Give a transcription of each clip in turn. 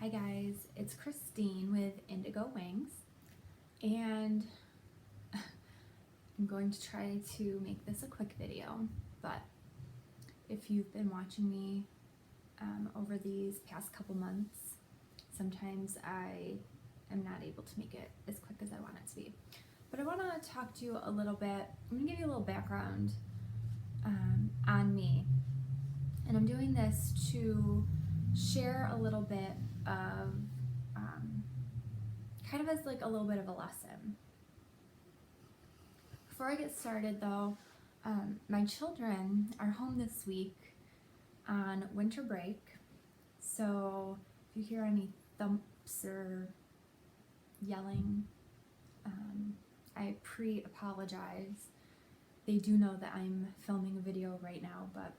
Hi guys, it's Christine with Indigo Wings, and I'm going to try to make this a quick video, but if you've been watching me over these past couple months, sometimes I am not able to make it as quick as I want it to be. But I want to talk to you a little bit. I'm going to give you a little background on me, and I'm doing this to share a little bit of kind of as like a little bit of a lesson. Before I get started though, my children are home this week on winter break, so if you hear any thumps or yelling, I pre-apologize. They do know that I'm filming a video right now, but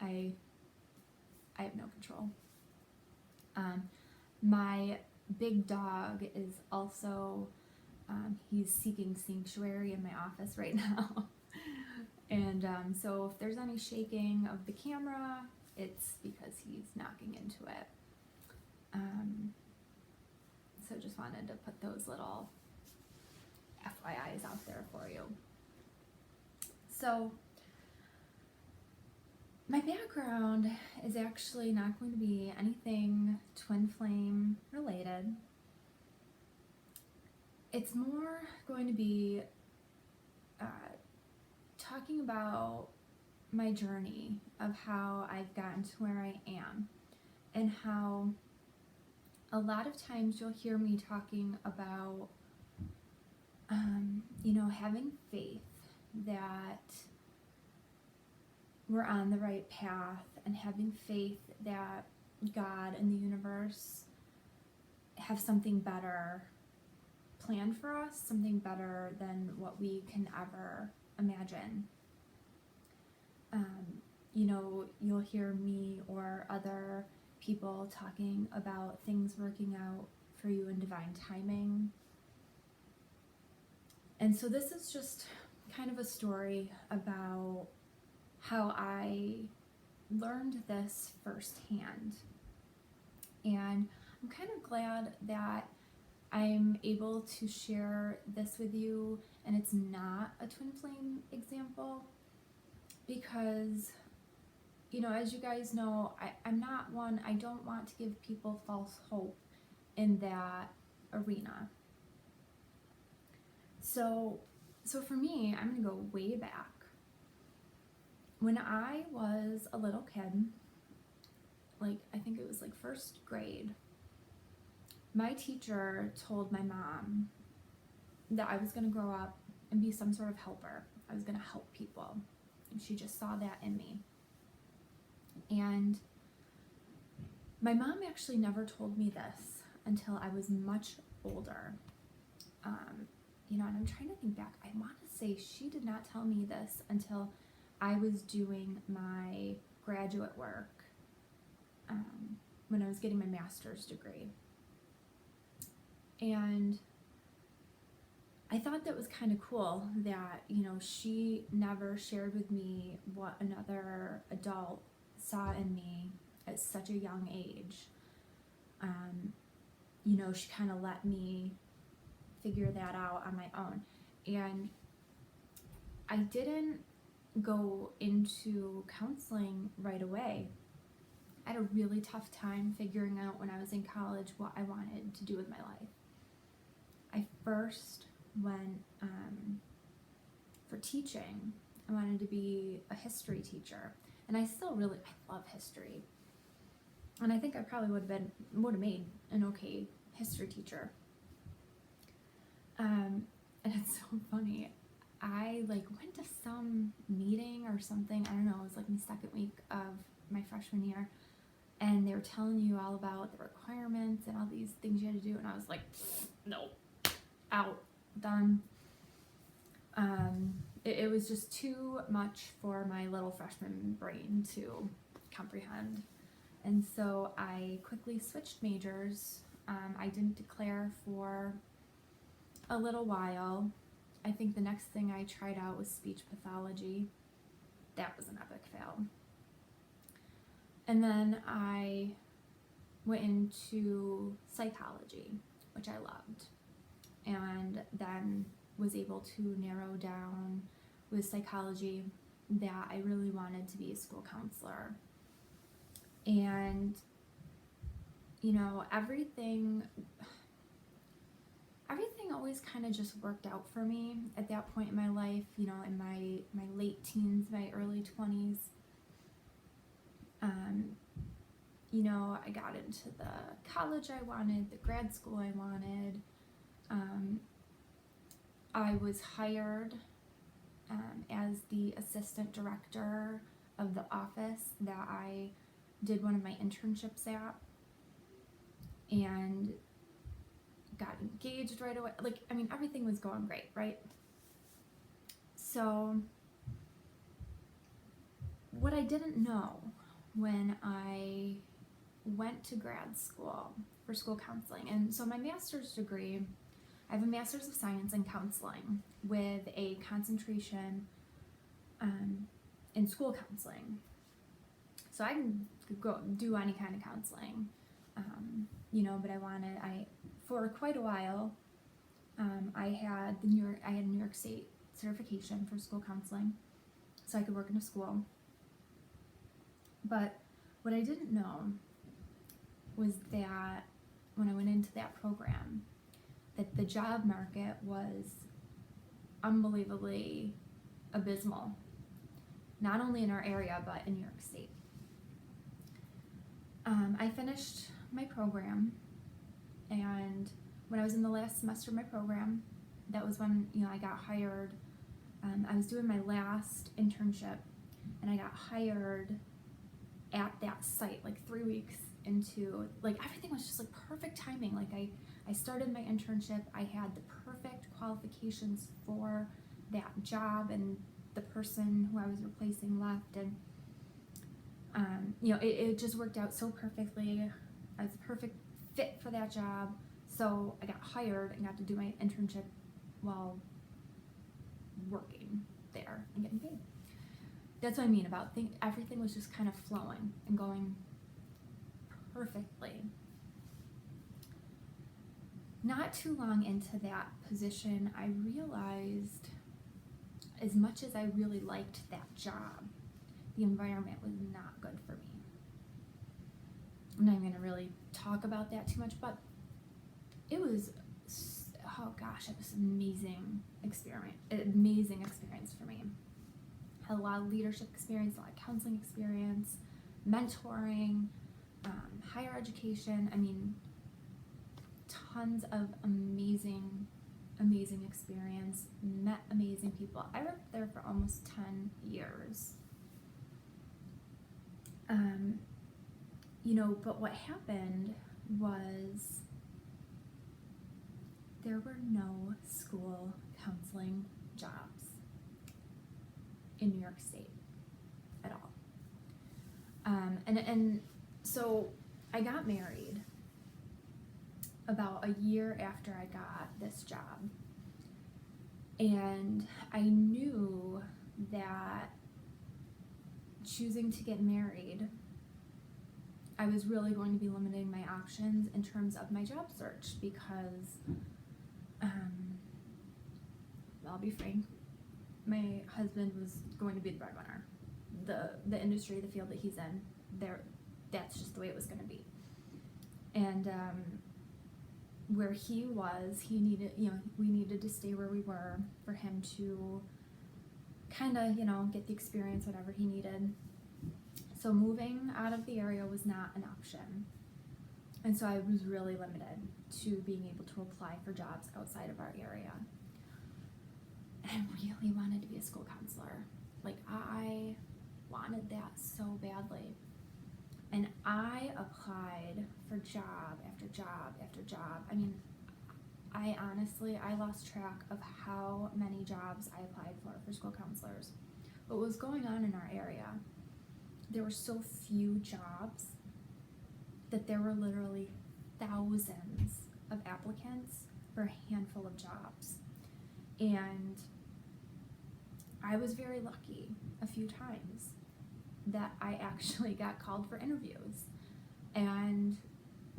I have no control. My big dog is also, he's seeking sanctuary in my office right now. And so if there's any shaking of the camera, it's because he's knocking into it. So just wanted to put those little FYIs out there for you. So my background is actually not going to be anything twin flame related. It's more going to be talking about my journey of how I've gotten to where I am, and how a lot of times you'll hear me talking about having faith that we're on the right path, and having faith that God and the universe have something better planned for us, something better than what we can ever imagine. You'll hear me or other people talking about things working out for you in divine timing. And so this is just kind of a story about how I learned this firsthand. And I'm kind of glad that I'm able to share this with you, and it's not a twin flame example, because as you guys know, I'm not one, I don't want to give people false hope in that arena. So for me, I'm gonna go way back. When I was a little kid, I think it was first grade, my teacher told my mom that I was gonna grow up and be some sort of helper. I was gonna help people. And she just saw that in me. And my mom actually never told me this until I was much older. And I'm trying to think back. I want to say she did not tell me this until I was doing my graduate work, when I was getting my master's degree. And I thought that was kind of cool that, she never shared with me what another adult saw in me at such a young age. She kind of let me figure that out on my own. And I didn't go into counseling right away. I had a really tough time figuring out when I was in college what I wanted to do with my life. I first went for teaching. I wanted to be a history teacher, and I love history. And I think I probably would have made an okay history teacher. And it's so funny. I went to some meeting or something. I don't know. It was in the second week of my freshman year, and they were telling you all about the requirements and all these things you had to do. And I was like, no, out, done. It was just too much for my little freshman brain to comprehend. And so I quickly switched majors. I didn't declare for a little while. I think the next thing I tried out was speech pathology. That was an epic fail. And then I went into psychology, which I loved, and then was able to narrow down with psychology that I really wanted to be a school counselor. And everything always kind of just worked out for me at that point in my life, in my late teens, my early 20s. I got into the college I wanted, the grad school I wanted. I was hired as the assistant director of the office that I did one of my internships at, and got engaged right away. Everything was going great, right? So what I didn't know when I went to grad school for school counseling, and so my master's degree, I have a master's of science in counseling with a concentration in school counseling. So I can go do any kind of counseling, but for quite a while, I had New York State certification for school counseling, so I could work in a school. But what I didn't know was that when I went into that program, that the job market was unbelievably abysmal, not only in our area, but in New York State. I finished my program, and when I was in the last semester of my program, that was when I got hired. I was doing my last internship, and I got hired at that site 3 weeks into, everything was just perfect timing. I started my internship, I had the perfect qualifications for that job, and the person who I was replacing left, and it just worked out so perfectly. I was a perfect fit for that job, so I got hired and got to do my internship while working there and getting paid. That's what I mean about everything was just kind of flowing and going perfectly. Not too long into that position, I realized, as much as I really liked that job, the environment was not good for me. I'm not going to really talk about that too much, but it was, it was an amazing experience for me. Had a lot of leadership experience, a lot of counseling experience, mentoring, higher education. Tons of amazing experience, met amazing people. I worked there for almost 10 years. But what happened was there were no school counseling jobs in New York State at all. And so I got married about a year after I got this job, and I knew that choosing to get married, I was really going to be limiting my options in terms of my job search, because I'll be frank, my husband was going to be the breadwinner. The industry, the field that he's in, that's just the way it was going to be. And where he was, we needed to stay where we were for him to kind of, get the experience, whatever he needed. So moving out of the area was not an option. And so I was really limited to being able to apply for jobs outside of our area. And I really wanted to be a school counselor. I wanted that so badly. And I applied for job after job after job. I lost track of how many jobs I applied for school counselors. What was going on in our area, there were so few jobs that there were literally thousands of applicants for a handful of jobs. And I was very lucky a few times that I actually got called for interviews, and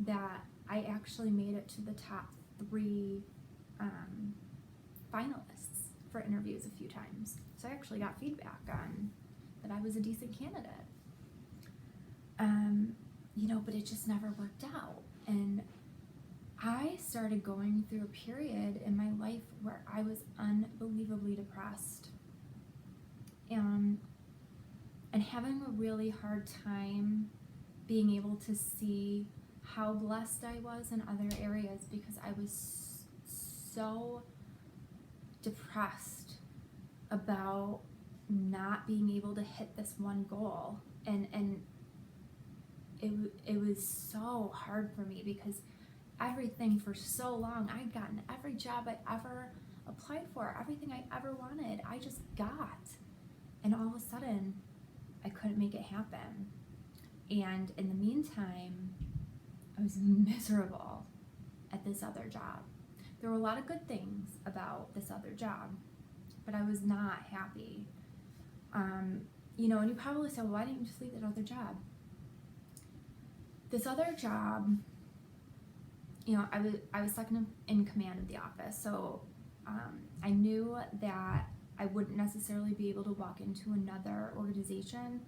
that I actually made it to the top 3 finalists for interviews a few times. So I actually got feedback on that I was a decent candidate. But it just never worked out. And I started going through a period in my life where I was unbelievably depressed and having a really hard time being able to see how blessed I was in other areas, because I was so depressed about not being able to hit this one goal, and it was so hard for me, because everything for so long, I'd gotten every job I ever applied for, everything I ever wanted, I just got, and all of a sudden I couldn't make it happen. And in the meantime, I was miserable at this other job. There were a lot of good things about this other job, but I was not happy. And you probably say, well, why didn't you just leave that other job? This other job, I was second in command of the office, so I knew that I wouldn't necessarily be able to walk into another organization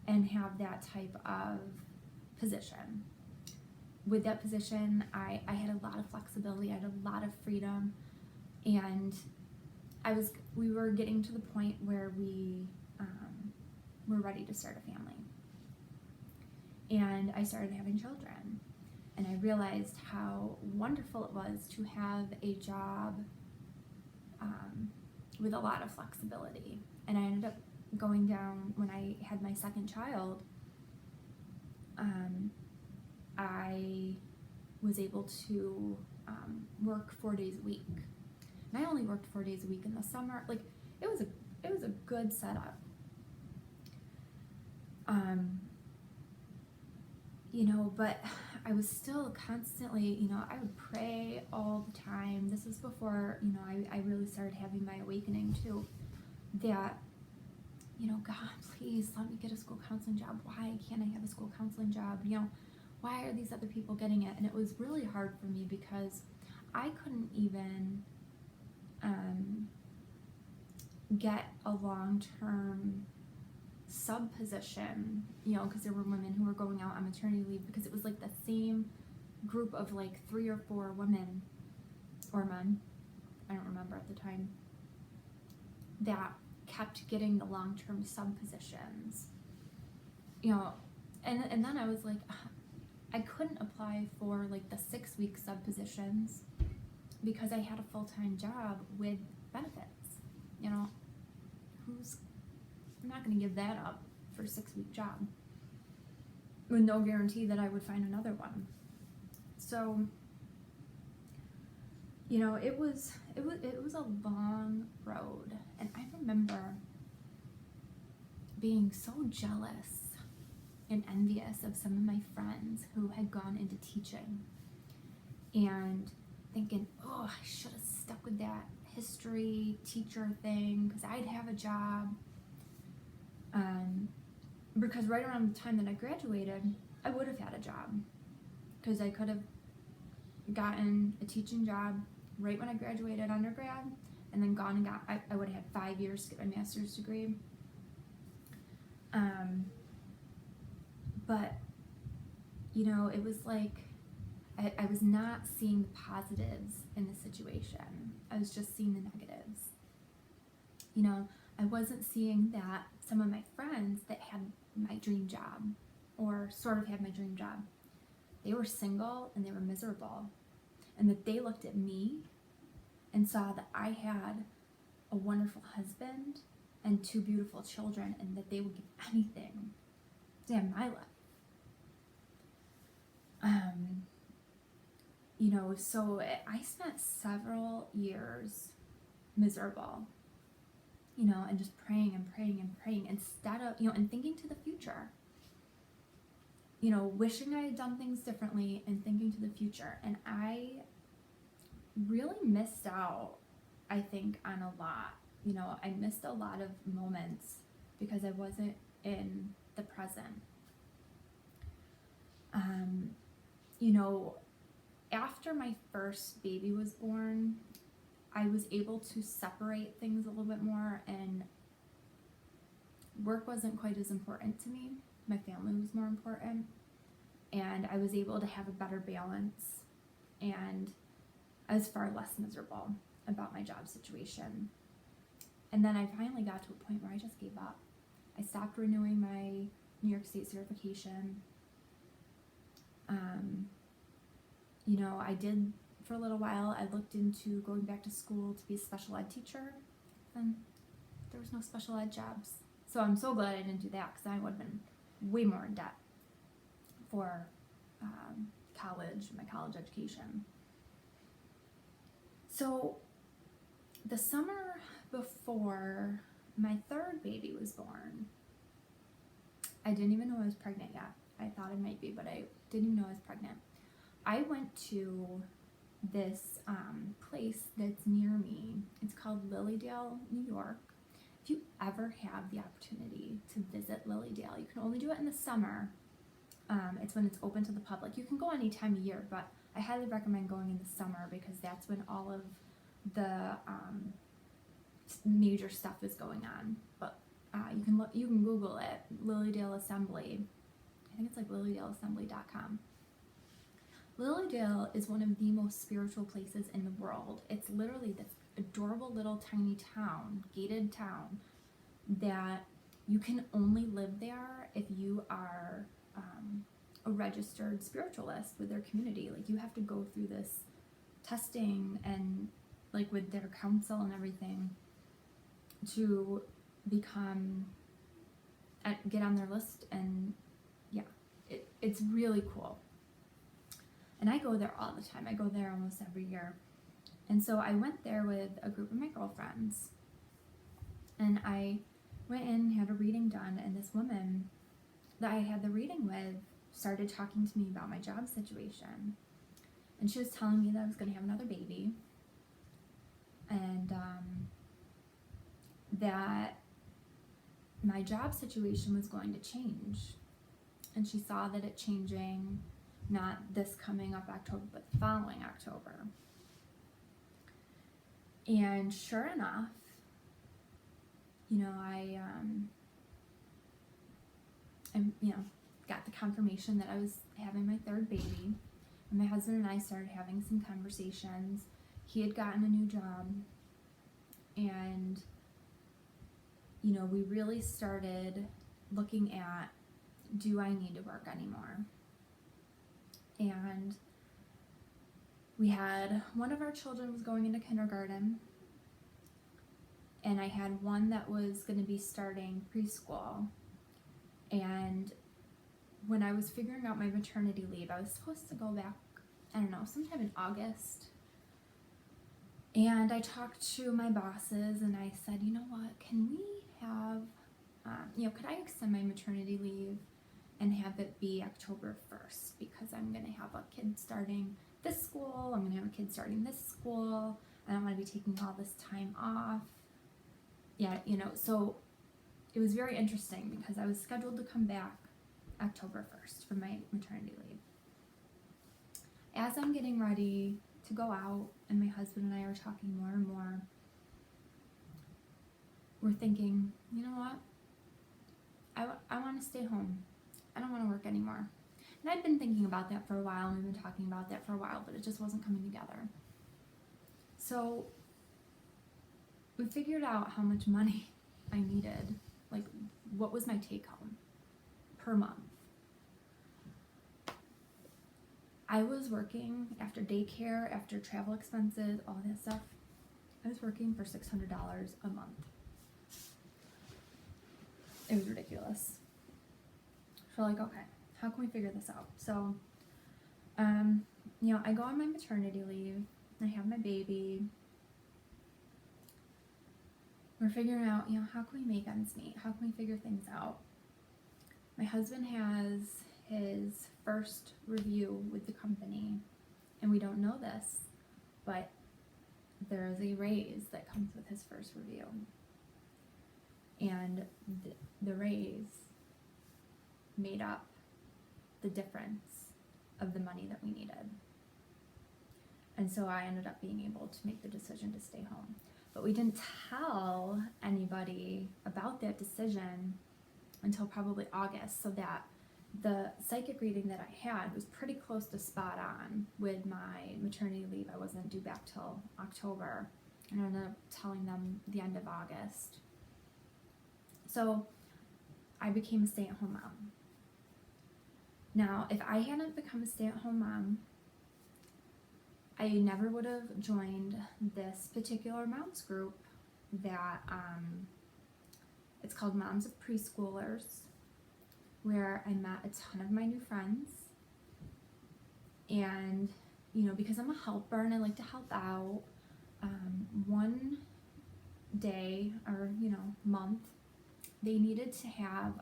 and have that type of position. With that position, I had a lot of flexibility, I had a lot of freedom, and we were getting to the point where we were ready to start a family. And I started having children, and I realized how wonderful it was to have a job with a lot of flexibility. And I ended up going down, when I had my second child, I was able to work 4 days a week. And I only worked 4 days a week in the summer. Like, it was a good setup. But I was still constantly, I would pray all the time. This is before, I really started having my awakening too, that, God, please let me get a school counseling job. Why can't I have a school counseling job? Why are these other people getting it? And it was really hard for me, because I couldn't even get a long-term sub position, because there were women who were going out on maternity leave, because it was like the same group of like 3 or 4 women or men, I don't remember at the time, that kept getting the long-term sub positions, and then I was like, I couldn't apply for like the 6-week sub positions because I had a full-time job with benefits. I'm not going to give that up for a 6-week job with no guarantee that I would find another one. So, it was a long road, and I remember being so jealous and envious of some of my friends who had gone into teaching, and thinking, oh, I should have stuck with that history teacher thing, because I'd have a job. Because right around the time that I graduated, I would have had a job, because I could have gotten a teaching job right when I graduated undergrad, and then gone and I would have had 5 years to get my master's degree. But it was like I was not seeing the positives in the situation. I was just seeing the negatives. I wasn't seeing that some of my friends that had my dream job, or sort of had my dream job, they were single and they were miserable, and that they looked at me and saw that I had a wonderful husband and 2 beautiful children, and that they would give anything to have my life. So I spent several years miserable, and just praying and praying and praying, instead of, and thinking to the future, wishing I had done things differently and thinking to the future. And I really missed out, I think, on a lot. I missed a lot of moments because I wasn't in the present. You know, after my first baby was born, I was able to separate things a little bit more, and work wasn't quite as important to me. My family was more important, and I was able to have a better balance, and I was far less miserable about my job situation. And then I finally got to a point where I just gave up. I stopped renewing my New York State certification. You know, I did for a little while. I looked into going back to school to be a special ed teacher, and there was no special ed jobs. So I'm so glad I didn't do that, because I would have been way more in debt for college, my college education. So the summer before my third baby was born, I didn't even know I was pregnant yet. I thought I might be, but I didn't even know I was pregnant. I went to this place that's near me. It's called Lilydale, New York. If you ever have the opportunity to visit Lilydale, you can only do it in the summer. It's when it's open to the public. You can go any time of year, but I highly recommend going in the summer, because that's when all of the major stuff is going on. But you can Google it, Lilydale Assembly. I think it's like lilydaleassembly.com. Lilydale is one of the most spiritual places in the world. It's literally this adorable little tiny town, gated town, that you can only live there if you are a registered spiritualist with their community. Like, you have to go through this testing, and like with their council and everything, to become, get on their list. And yeah, it's really cool. And I go there all the time. I go there almost every year. And so I went there with a group of my girlfriends, and I went in, had a reading done, and this woman that I had the reading with started talking to me about my job situation. And she was telling me that I was going to have another baby, and that my job situation was going to change. And she saw that it changing, not this coming up October, but the following October. And sure enough, you know, I got the confirmation that I was having my third baby. And my husband and I started having some conversations. He had gotten a new job, and you know, we really started looking at, do I need to work anymore? And we had, one of our children was going into kindergarten, and I had one that was going to be starting preschool. And when I was figuring out my maternity leave, I was supposed to go back, I don't know, sometime in August. And I talked to my bosses, and I said, you know what, can we have, could I extend my maternity leave and have it be October 1st? Because I'm going to have a kid starting this school, I'm going to have a kid starting this school, I don't want to be taking all this time off. Yeah, you know, so it was very interesting, because I was scheduled to come back October 1st for my maternity leave. As I'm getting ready to go out, and my husband and I are talking more and more, we're thinking, you know what, I want to stay home. I don't want to work anymore. And I'd been thinking about that for a while, and we've been talking about that for a while, but it just wasn't coming together. So we figured out how much money I needed, like what was my take home per month. I was working after daycare, after travel expenses, all that stuff. I was working for $600 a month. It was ridiculous. So like, okay, how can we figure this out? So, I go on my maternity leave. I have my baby. We're figuring out, how can we make ends meet? How can we figure things out? My husband has his first review with the company, and we don't know this, but there is a raise that comes with his first review. And the raise made up the difference of the money that we needed. And so I ended up being able to make the decision to stay home. But we didn't tell anybody about that decision until probably August, so that the psychic reading that I had was pretty close to spot on with my maternity leave. I wasn't due back till October, and I ended up telling them the end of August. So I became a stay-at-home mom. Now, if I hadn't become a stay-at-home mom, I never would have joined this particular moms group that it's called Moms of Preschoolers, where I met a ton of my new friends. And, you know, because I'm a helper and I like to help out, one day or, you know, month, they needed to have,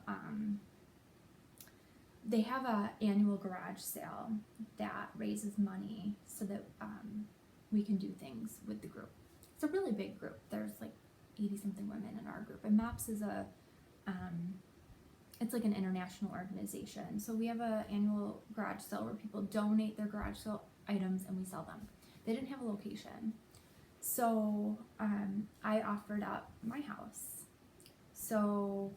they have a annual garage sale that raises money so that we can do things with the group. It's a really big group. There's like 80 something women in our group, and MAPS is a it's like an international organization. So we have a annual garage sale where people donate their garage sale items and we sell them. They didn't have a location, so I offered up my house. So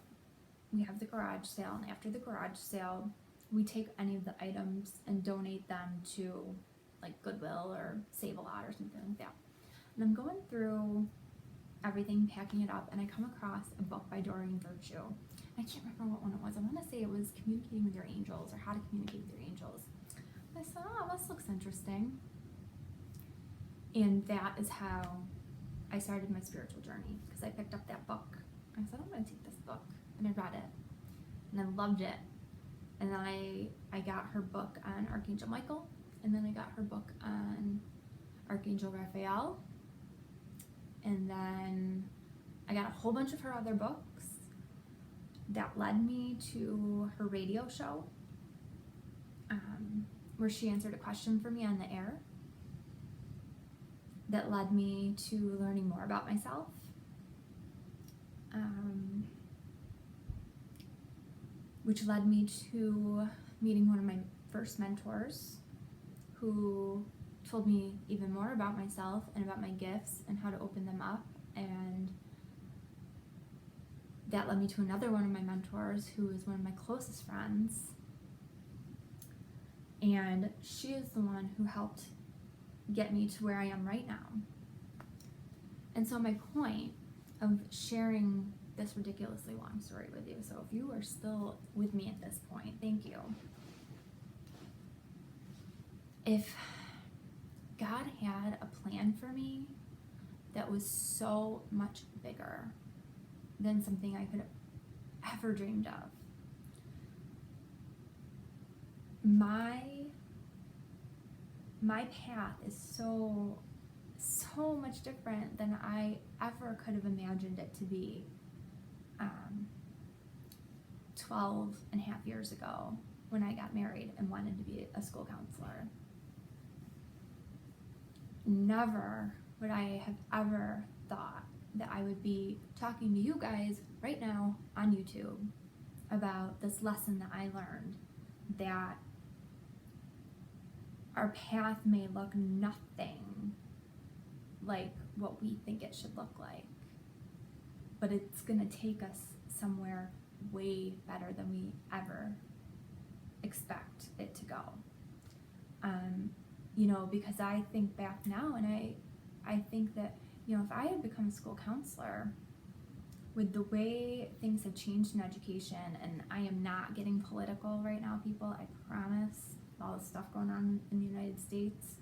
we have the garage sale, and after the garage sale, we take any of the items and donate them to like Goodwill or Save a Lot or something like that. And I'm going through everything, packing it up, and I come across a book by Doreen Virtue. I can't remember what one it was. I want to say it was Communicating with Your Angels, or How to Communicate with Your Angels. And I said, oh, this looks interesting. And that is how I started my spiritual journey, because I picked up that book. I said, I'm going to take this book. And I read it. And I loved it. And then I got her book on Archangel Michael. And then I got her book on Archangel Raphael. And then I got a whole bunch of her other books that led me to her radio show, where she answered a question for me on the air that led me to learning more about myself. Which led me to meeting one of my first mentors, who told me even more about myself and about my gifts and how to open them up. And that led me to another one of my mentors, who is one of my closest friends. And she is the one who helped get me to where I am right now. And so my point of sharing this ridiculously long story with you, so if you are still with me at this point, thank you. If God had a plan for me that was so much bigger than something I could have ever dreamed of, my path is so much different than I ever could have imagined it to be 12 and a half years ago, when I got married and wanted to be a school counselor. Never would I have ever thought that I would be talking to you guys right now on YouTube about this lesson that I learned, that our path may look nothing like what we think it should look like, but it's gonna take us somewhere way better than we ever expect it to go. You know, because I think back now, and I think that, you know, if I had become a school counselor, with the way things have changed in education, and I am not getting political right now, people, I promise, all the stuff going on in the United States,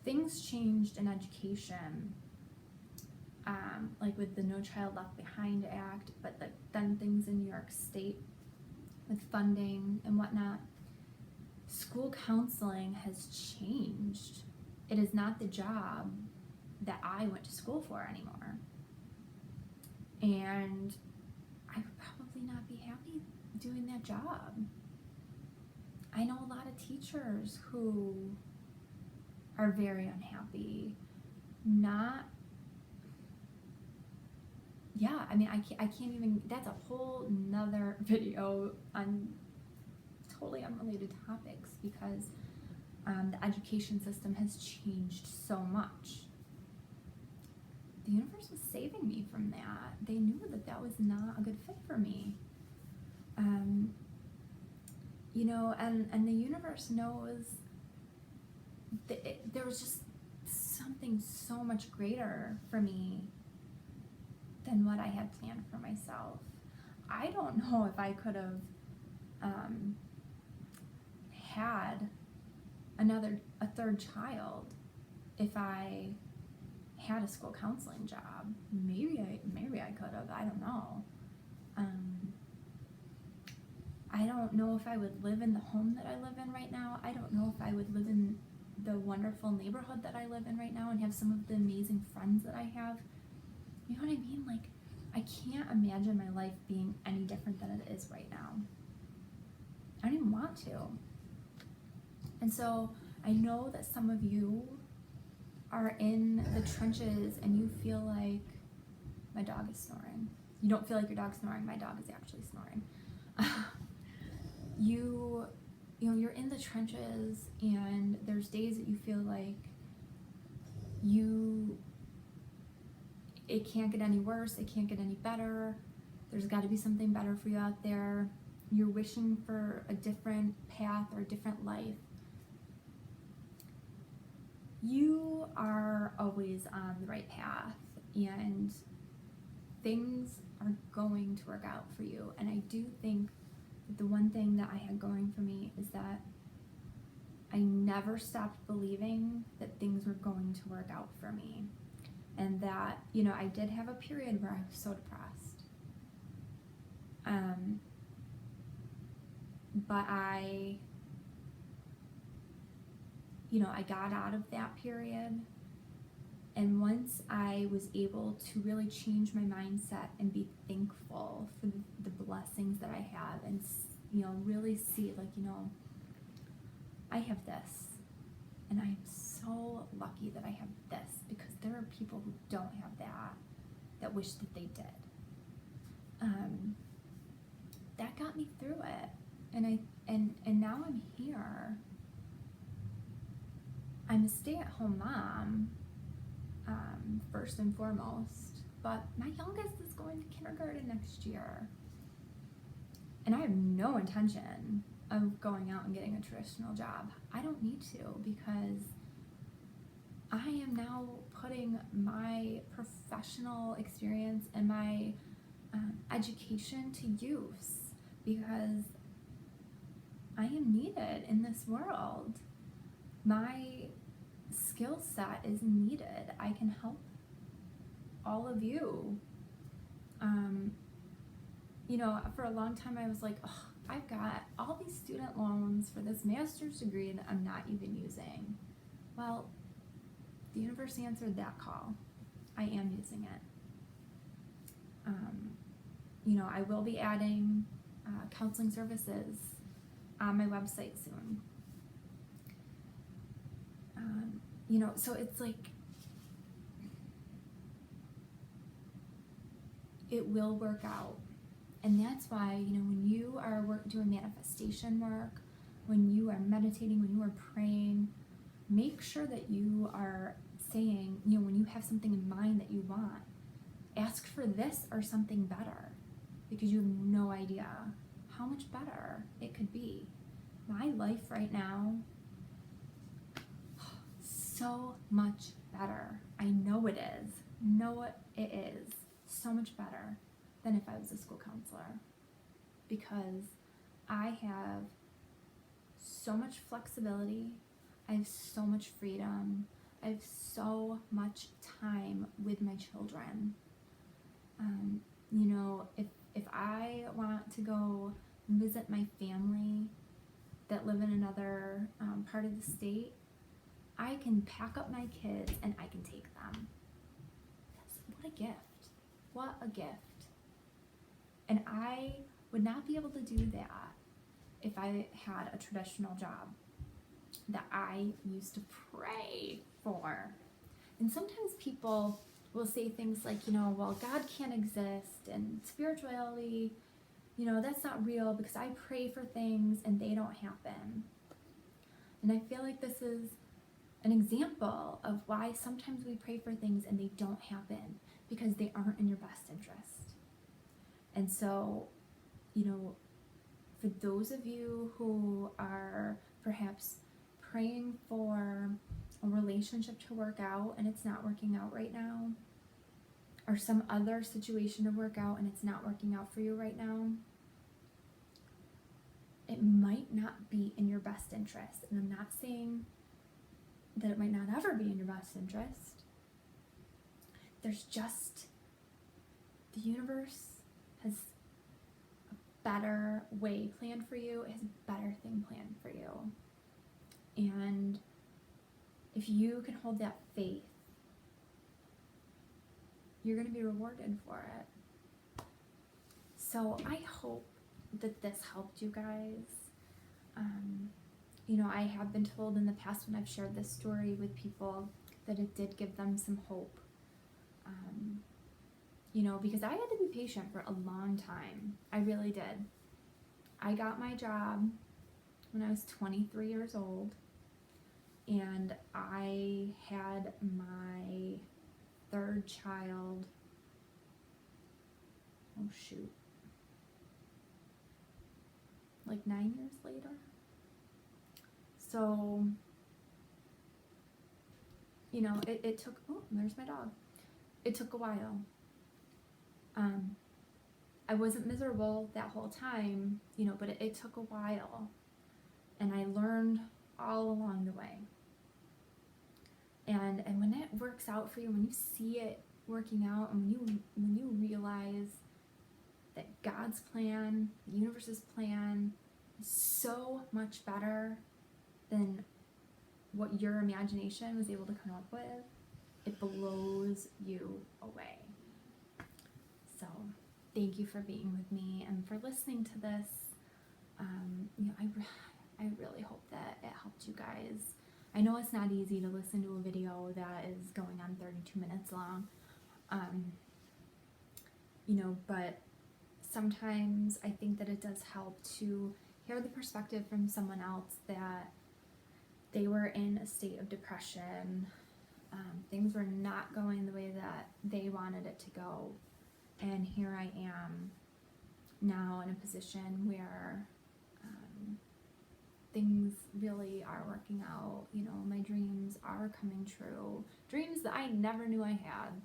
things changed in education, like with the No Child Left Behind Act, but then things in New York State with funding and whatnot. School counseling has changed. It is not the job that I went to school for anymore. And I would probably not be happy doing that job. I know a lot of teachers who are very unhappy. I mean, I can't even, that's a whole nother video on totally unrelated topics because the education system has changed so much. The universe was saving me from that. They knew that that was not a good fit for me. You know, and the universe knows that there was just something so much greater for me than what I had planned for myself. I don't know if I could have had a third child if I had a school counseling job. Maybe I could have. I don't know. I don't know if I would live in the home that I live in right now. I don't know if I would live in the wonderful neighborhood that I live in right now and have some of the amazing friends that I have. You know what I mean? Like, I can't imagine my life being any different than it is right now. I don't even want to. And so I know that some of you are in the trenches and you feel like my dog is snoring. You don't feel like your dog's snoring. My dog is actually snoring. You know, you're in the trenches and there's days that you feel like it can't get any worse, it can't get any better. There's got to be something better for you out there. You're wishing for a different path or a different life. You are always on the right path and things are going to work out for you. And I do think that the one thing that I had going for me is that I never stopped believing that things were going to work out for me. And that, you know, I did have a period where I was so depressed. But I got out of that period. And once I was able to really change my mindset and be thankful for the blessings that I have and, you know, really see, like, you know, I have this. And I am so lucky that I have this because there are people who don't have that wish that they did. That got me through it. And now I'm here. I'm a stay-at-home mom, first and foremost, but my youngest is going to kindergarten next year. And I have no intention of going out and getting a traditional job. I don't need to because I am now putting my professional experience and my education to use because I am needed in this world. My skill set is needed. I can help all of you. You know, for a long time I was like, oh, I've got all these student loans for this master's degree that I'm not even using. Well, the universe answered that call. I am using it. You know, I will be adding counseling services on my website soon. You know, so it's like, it will work out. And that's why, you know, when you are doing manifestation work, when you are meditating, when you are praying, make sure that you are saying, you know, when you have something in mind that you want, ask for this or something better, because you have no idea how much better it could be. My life right now, so much better. I know it is. Know it is so much better than if I was a school counselor, because I have so much flexibility. I have so much freedom. I have so much time with my children. You know, if I want to go visit my family that live in another part of the state, I can pack up my kids and I can take them. What a gift. What a gift. And I would not be able to do that if I had a traditional job that I used to pray for. And sometimes people will say things like, you know, well, God can't exist and spirituality that's not real because I pray for things and they don't happen. And I feel like this is an example of why sometimes we pray for things and they don't happen because they aren't in your best interest. And so, for those of you who are perhaps praying for a relationship to work out and it's not working out right now, or some other situation to work out and it's not working out for you right now, it might not be in your best interest. And I'm not saying that it might not ever be in your best interest. There's just, the universe has a better way planned for you. It has a better thing planned for you. And if you can hold that faith, you're going to be rewarded for it. So I hope that this helped you guys. I have been told in the past when I've shared this story with people that it did give them some hope. Because I had to be patient for a long time. I really did. I got my job when I was 23 years old, and I had my third child, like 9 years later. So, it took, there's my dog. It took a while. I wasn't miserable that whole time, but it took a while. And I learned all along the way. And when it works out for you, when you see it working out, and when you realize that God's plan, the universe's plan, is so much better than what your imagination was able to come up with, it blows you away. So thank you for being with me and for listening to this. I really hope that it helped you guys. I know it's not easy to listen to a video that is going on 32 minutes long, but sometimes I think that it does help to hear the perspective from someone else that they were in a state of depression. Things were not going the way that they wanted it to go. And here I am now in a position where things really are working out. My dreams are coming true. Dreams that I never knew I had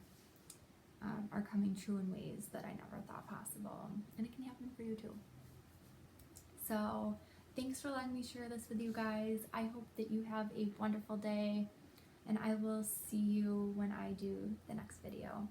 are coming true in ways that I never thought possible. And it can happen for you too. So thanks for letting me share this with you guys. I hope that you have a wonderful day, and I will see you when I do the next video.